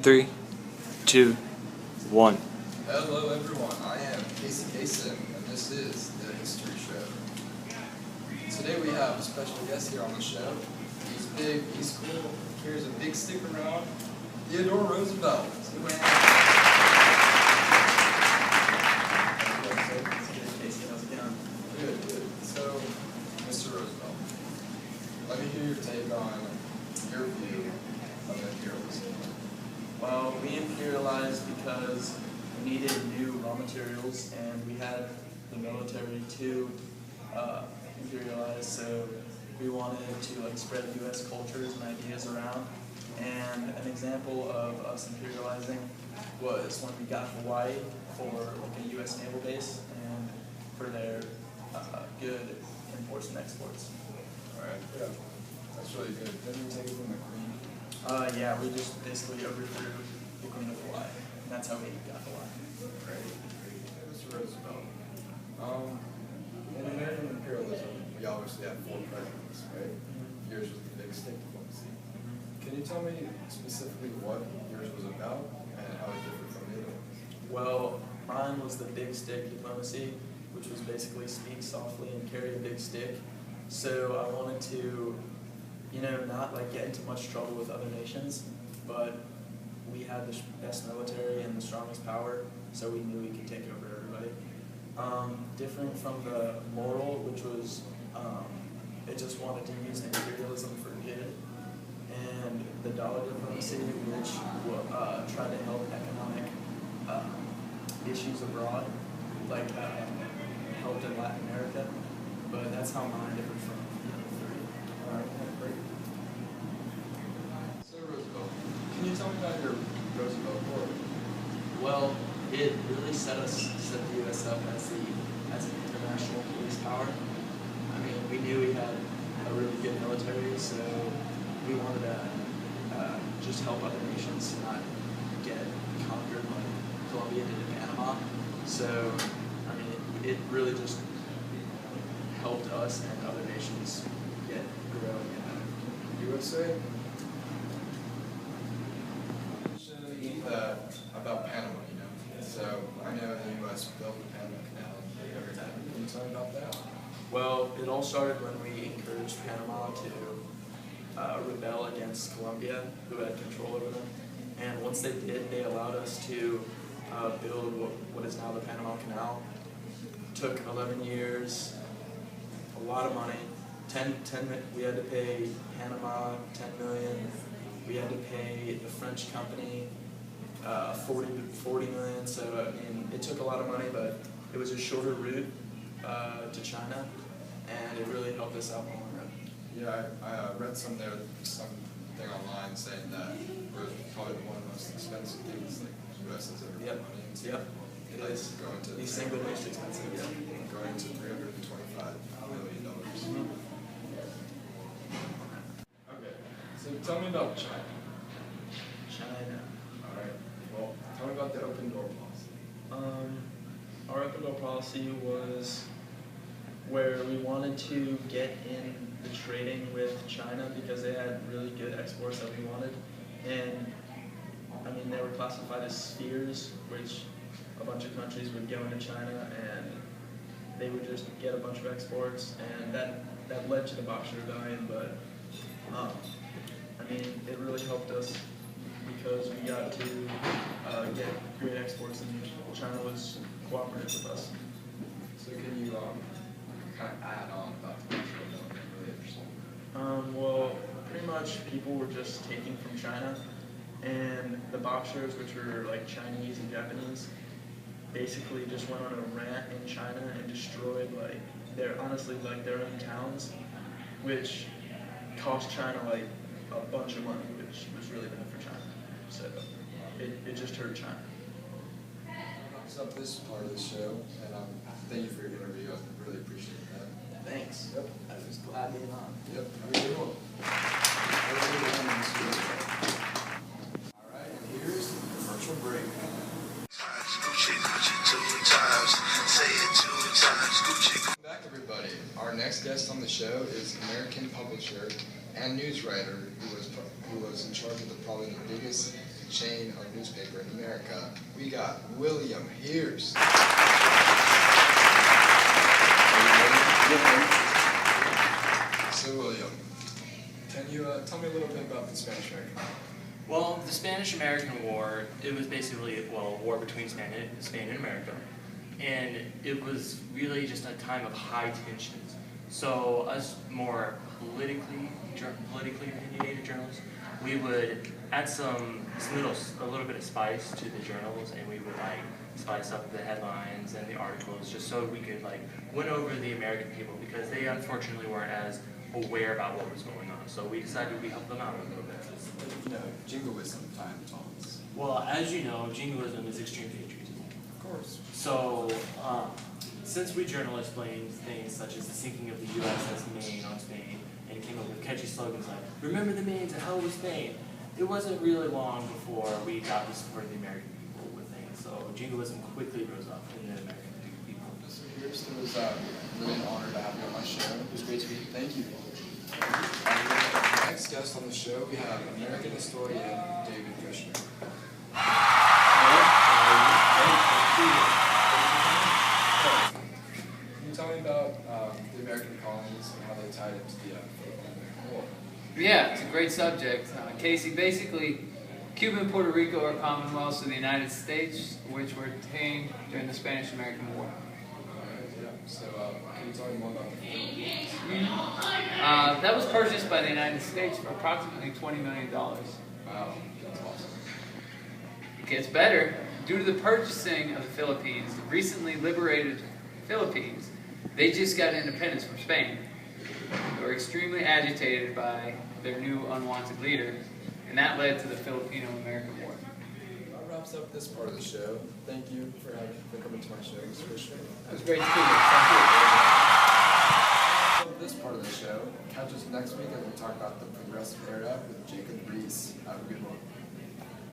3, 2, 1. Hello everyone, I am Casey Kason, and this is the History Show. Today we have a special guest here on the show. He's big, he's cool, carries a big stick around, Theodore Roosevelt. Casey, how's it going? Good, good. So, Mr. Roosevelt, let me hear your take on your view of imperialism. Well, we imperialized because we needed new raw materials and we had the military to imperialize, so we wanted to spread U.S. cultures and ideas around. And an example of us imperializing was when we got Hawaii for a U.S. naval base and for their good imports and exports. Alright, yeah. That's really good. Didn't you take it from the Queen? Yeah, we just basically overthrew the Queen of Hawaii, and that's how we got Hawaii. Great. Mr. Roosevelt. In American imperialism, we obviously had 4 presidents, right? Yours was the big stick diplomacy. Can you tell me specifically what yours was about and how it differed from the other ones? Well, mine was the big stick diplomacy, which was basically speak softly and carry a big stick. So I wanted to, not get into much trouble with other nations, but we had the best military and the strongest power, so we knew we could take over everybody. Different from the moral, which was, it just wanted to use imperialism for good, and the dollar diplomacy, which tried to help economic issues abroad, helped in Latin America, but that's how mine differed from the other 3. Alright, great. So Roosevelt, can you tell me about your Roosevelt War? Well, it really set the U.S. up as an international police power. I mean, we knew we had a really good military, so we wanted to just help other nations not get conquered like Colombia did in Panama. So, I mean, it really just helped us and other nations grow and get better. USA? About Panama, So I know the U.S. built the Panama Canal. Can you tell me about that? Well, it all started when we encouraged Panama to rebel against Colombia, who had control over them. And once they did, they allowed us to build what is now the Panama Canal. Took 11 years, a lot of money. We had to pay Panama $10 million. We had to pay the French company $40 million. So I mean, it took a lot of money, but it was a shorter route to China, and it really helped us out in the long run. Yeah, I read something online saying that it was probably one of the most expensive things the U.S. has ever put money into. Yep. It is going to the single most expensive. Yeah. Going to $325 million. Okay, so tell me about China. China. All right. Well, tell me about the open door policy. Our open door policy was where we wanted to get in the trading with China because they had really good exports that we wanted, and I mean they were classified as spheres, which a bunch of countries would go into China and they would just get a bunch of exports, and that led to the Boxer Rebellion. But I mean it really helped us because we got to get great exports, and China was cooperative with us. So can you kind of add on about the Boxer Rebellion? Really interesting. Well, pretty much people were just taking from China, and the Boxers, which were Chinese and Japanese, basically just went on a rant in China and destroyed their own towns, which cost China a bunch of money, which was really bad for China. So it just hurt China. Wraps up this part of the show, and thank you for your interview. I really appreciate that. Thanks. Yep. I was glad being on. Yep. Have a good one. All right, and here's the commercial break. Welcome back, everybody. Our next guest on the show is American publisher and news writer who was in charge of probably the biggest chain of newspaper in America. We got William Hears. So William, can you tell me a little bit about the Spanish-American War? Well, the Spanish-American War, it was basically, a war between Spain and America. And it was really just a time of high tensions. So us more politically opinionated journalists, we would add a little bit of spice to the journals, and we would spice up the headlines and the articles just so we could win over the American people, because they unfortunately weren't as aware about what was going on. So we decided we'd help them out a little bit. Jingoism time tones. Well, as you know, jingoism is extreme patriotism. Of course. So, since we journalists blamed things such as the sinking of the USS Maine on Spain and came up with catchy slogans like, "Remember the Maine, to hell with Spain," it wasn't really long before we got the support of the American people with things. So jingoism quickly rose up in the American people. Mr. Hears, it was really an honor to have you on my show. It was great to meet you. Thank you. Next guest on the show, we have American historian David Kushner. Can you tell me about the American colonies and how they tied into the Philippine War? Yeah, it's a great subject. Casey, basically, Cuba and Puerto Rico are commonwealths of the United States, which were obtained during the Spanish-American War. So, can you tell me more about the Philippines? That was purchased by the United States for approximately $20 million. Wow, that's awesome. It gets better. Due to the purchasing of the Philippines, the recently liberated Philippines, they just got independence from Spain. They were extremely agitated by their new unwanted leader, and that led to the Filipino-American War. That wraps up this part of the show. Thank you for coming to my show, Mr. Kushner. It was great to see you. Thank you. This part of the show. Catch us next week as we talk about the Progressive Era with Jacob Reese. Have a good one.